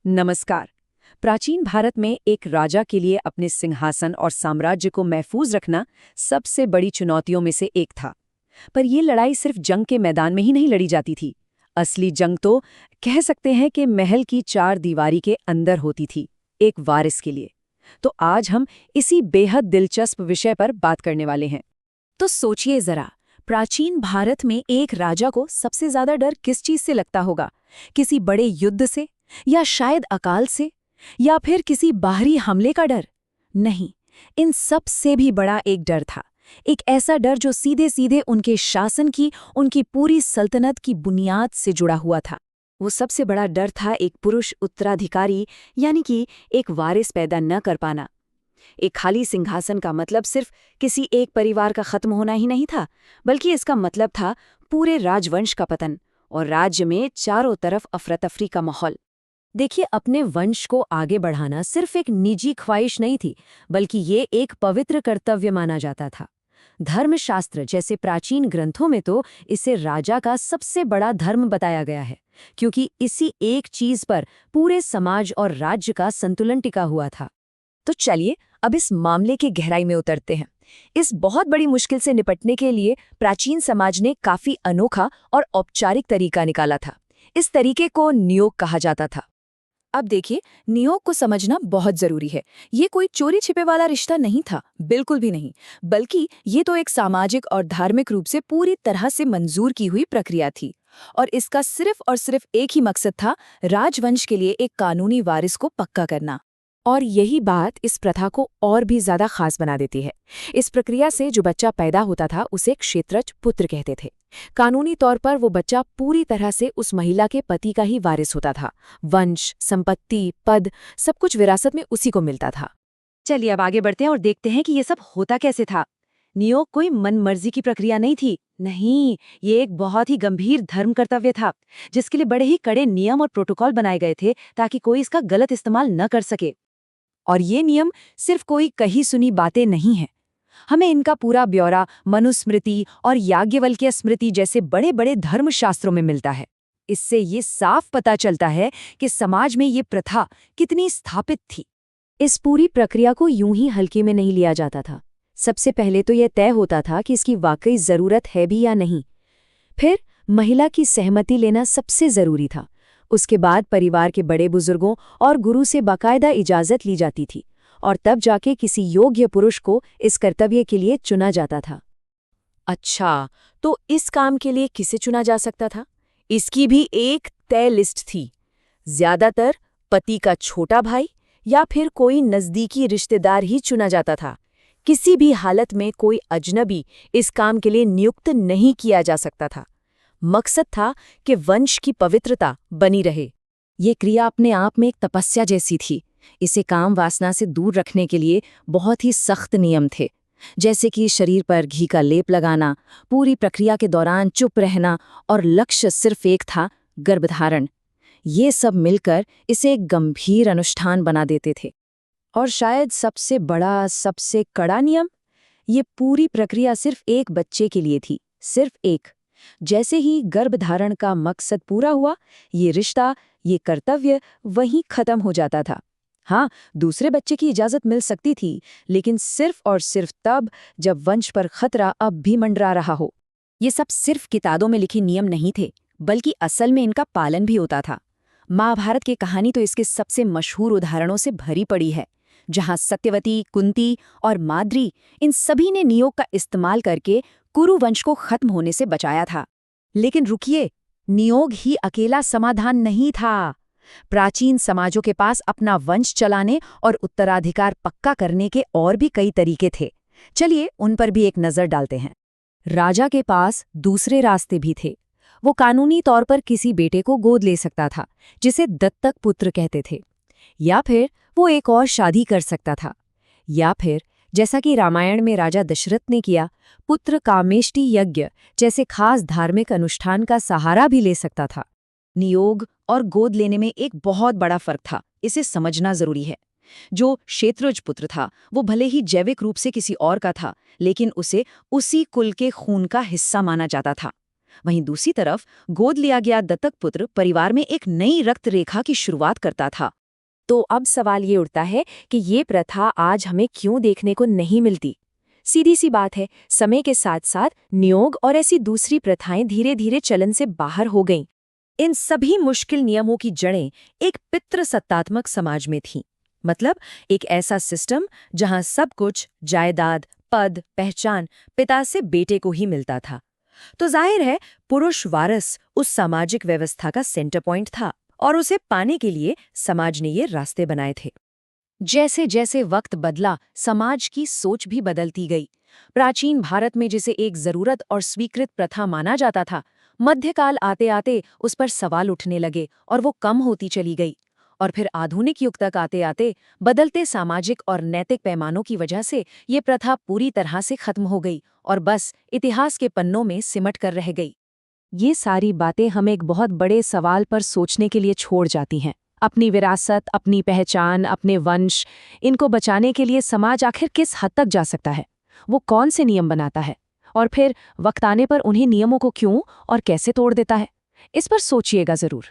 नमस्कार। प्राचीन भारत में एक राजा के लिए अपने सिंहासन और साम्राज्य को महफूज रखना सबसे बड़ी चुनौतियों में से एक था। पर यह लड़ाई सिर्फ जंग के मैदान में ही नहीं लड़ी जाती थी। असली जंग तो कह सकते हैं कि महल की चार दीवारी के अंदर होती थी, एक वारिस के लिए। तो आज हम इसी बेहद दिलचस्प विषय पर बात करने वाले हैं। तो सोचिए जरा, प्राचीन भारत में एक राजा को सबसे ज्यादा डर किस चीज से लगता होगा? किसी बड़े युद्ध से, या शायद अकाल से, या फिर किसी बाहरी हमले का डर? नहीं, इन सब से भी बड़ा एक डर था। एक ऐसा डर जो सीधे सीधे उनके शासन की, उनकी पूरी सल्तनत की बुनियाद से जुड़ा हुआ था। वो सबसे बड़ा डर था एक पुरुष उत्तराधिकारी, यानी कि एक वारिस पैदा न कर पाना। एक खाली सिंहासन का मतलब सिर्फ किसी एक परिवार का खत्म होना ही नहीं था, बल्कि इसका मतलब था पूरे राजवंश का पतन और राज्य में चारों तरफ अफरा-तफरी का माहौल। देखिए, अपने वंश को आगे बढ़ाना सिर्फ एक निजी ख्वाहिश नहीं थी, बल्कि ये एक पवित्र कर्तव्य माना जाता था। धर्मशास्त्र जैसे प्राचीन ग्रंथों में तो इसे राजा का सबसे बड़ा धर्म बताया गया है, क्योंकि इसी एक चीज पर पूरे समाज और राज्य का संतुलन टिका हुआ था। तो चलिए अब इस मामले की गहराई में उतरते हैं। इस बहुत बड़ी मुश्किल से निपटने के लिए प्राचीन समाज ने काफी अनोखा और औपचारिक तरीका निकाला था। इस तरीके को नियोग कहा जाता था। अब देखिए, नियोग को समझना बहुत जरूरी है। ये कोई चोरी छिपे वाला रिश्ता नहीं था, बिल्कुल भी नहीं, बल्कि ये तो एक सामाजिक और धार्मिक रूप से पूरी तरह से मंजूर की हुई प्रक्रिया थी। और इसका सिर्फ और सिर्फ एक ही मकसद था, राजवंश के लिए एक कानूनी वारिस को पक्का करना। और यही बात इस प्रथा को और भी ज्यादा खास बना देती है। इस प्रक्रिया से जो बच्चा पैदा होता था उसे क्षेत्रज पुत्र कहते थे। कानूनी तौर पर वो बच्चा पूरी तरह से उस महिला के पति का ही वारिस होता था। वंश, संपत्ति, पद, सब कुछ विरासत में उसी को मिलता था। चलिए अब आगे बढ़ते हैं और देखते हैं कि ये सब होता कैसे था। नियोग कोई मनमर्जी की प्रक्रिया नहीं थी। नहीं, ये एक बहुत ही गंभीर धर्म कर्तव्य था, जिसके लिए बड़े ही कड़े नियम और प्रोटोकॉल बनाए गए थे ताकि कोई इसका गलत इस्तेमाल न कर सके। और ये नियम सिर्फ कोई कही सुनी बातें नहीं हैं। हमें इनका पूरा ब्यौरा मनुस्मृति और याज्ञवल्क्य स्मृति जैसे बड़े बड़े धर्मशास्त्रों में मिलता है। इससे ये साफ पता चलता है कि समाज में ये प्रथा कितनी स्थापित थी। इस पूरी प्रक्रिया को यूं ही हल्के में नहीं लिया जाता था। सबसे पहले तो यह तय होता था कि इसकी वाकई जरूरत है भी या नहीं। फिर महिला की सहमति लेना सबसे जरूरी था। उसके बाद परिवार के बड़े बुजुर्गों और गुरु से बाकायदा इजाजत ली जाती थी, और तब जाके किसी योग्य पुरुष को इस कर्तव्य के लिए चुना जाता था। अच्छा, तो इस काम के लिए किसे चुना जा सकता था? इसकी भी एक तय लिस्ट थी। ज्यादातर पति का छोटा भाई या फिर कोई नजदीकी रिश्तेदार ही चुना जाता था। किसी भी हालत में कोई अजनबी इस काम के लिए नियुक्त नहीं किया जा सकता था। मकसद था कि वंश की पवित्रता बनी रहे। ये क्रिया अपने आप में एक तपस्या जैसी थी। इसे काम वासना से दूर रखने के लिए बहुत ही सख्त नियम थे, जैसे कि शरीर पर घी का लेप लगाना, पूरी प्रक्रिया के दौरान चुप रहना, और लक्ष्य सिर्फ एक था, गर्भधारण। ये सब मिलकर इसे एक गंभीर अनुष्ठान बना देते थे। और शायद सबसे बड़ा, सबसे कड़ा नियम, ये पूरी प्रक्रिया सिर्फ एक बच्चे के लिए थी, सिर्फ एक। जैसे ही गर्भधारण का मकसद पूरा हुआ, ये रिश्ता, ये कर्तव्य वहीं खत्म हो जाता था। हाँ, दूसरे बच्चे की इजाजत मिल सकती थी, लेकिन सिर्फ और सिर्फ तब जब वंश पर खतरा अब भी मंडरा रहा हो। ये सब सिर्फ किताबों में लिखे नियम नहीं थे, बल्कि असल में इनका पालन भी होता था। महाभारत की कहानी तो इसके सबसे मशहूर उदाहरणों से भरी पड़ी है, जहां सत्यवती, कुंती और माद्री, इन सभी ने नियोग का इस्तेमाल करके कुरु वंश को खत्म होने से बचाया था। लेकिन रुकिए, नियोग ही अकेला समाधान नहीं था। प्राचीन समाजों के पास अपना वंश चलाने और उत्तराधिकार पक्का करने के और भी कई तरीके थे। चलिए उन पर भी एक नजर डालते हैं। राजा के पास दूसरे रास्ते भी थे। वो कानूनी तौर पर किसी बेटे को गोद ले सकता था, जिसे दत्तक पुत्र कहते थे, या फिर वो एक और शादी कर सकता था, या फिर जैसा कि रामायण में राजा दशरथ ने किया, पुत्र कामेष्टि यज्ञ जैसे खास धार्मिक अनुष्ठान का सहारा भी ले सकता था। नियोग और गोद लेने में एक बहुत बड़ा फर्क था, इसे समझना जरूरी है। जो क्षेत्रज पुत्र था, वो भले ही जैविक रूप से किसी और का था, लेकिन उसे उसी कुल के खून का हिस्सा माना जाता था। वहीं दूसरी तरफ गोद लिया गया दत्तक पुत्र परिवार में एक नई रक्त रेखा की शुरुआत करता था। तो अब सवाल ये उठता है कि ये प्रथा आज हमें क्यों देखने को नहीं मिलती। सीधी सी बात है, समय के साथ साथ नियोग और ऐसी दूसरी प्रथाएं धीरे धीरे चलन से बाहर हो गईं। इन सभी मुश्किल नियमों की जड़ें एक पितृसत्तात्मक समाज में थीं। मतलब एक ऐसा सिस्टम जहां सब कुछ, जायदाद, पद, पहचान पिता से बेटे को ही मिलता था। तो जाहिर है पुरुष वारस उस सामाजिक व्यवस्था का सेंटर पॉइंट था और उसे पाने के लिए समाज ने ये रास्ते बनाए थे। जैसे जैसे वक्त बदला, समाज की सोच भी बदलती गई। प्राचीन भारत में जिसे एक जरूरत और स्वीकृत प्रथा माना जाता था, मध्यकाल आते आते उस पर सवाल उठने लगे और वो कम होती चली गई। और फिर आधुनिक युग तक आते आते बदलते सामाजिक और नैतिक पैमानों की वजह से ये प्रथा पूरी तरह से खत्म हो गई और बस इतिहास के पन्नों में सिमट कर रह गई। ये सारी बातें हमें एक बहुत बड़े सवाल पर सोचने के लिए छोड़ जाती हैं। अपनी विरासत, अपनी पहचान, अपने वंश, इनको बचाने के लिए समाज आखिर किस हद तक जा सकता है? वो कौन से नियम बनाता है? और फिर वक्त आने पर उन्हीं नियमों को क्यों और कैसे तोड़ देता है? इस पर सोचिएगा जरूर।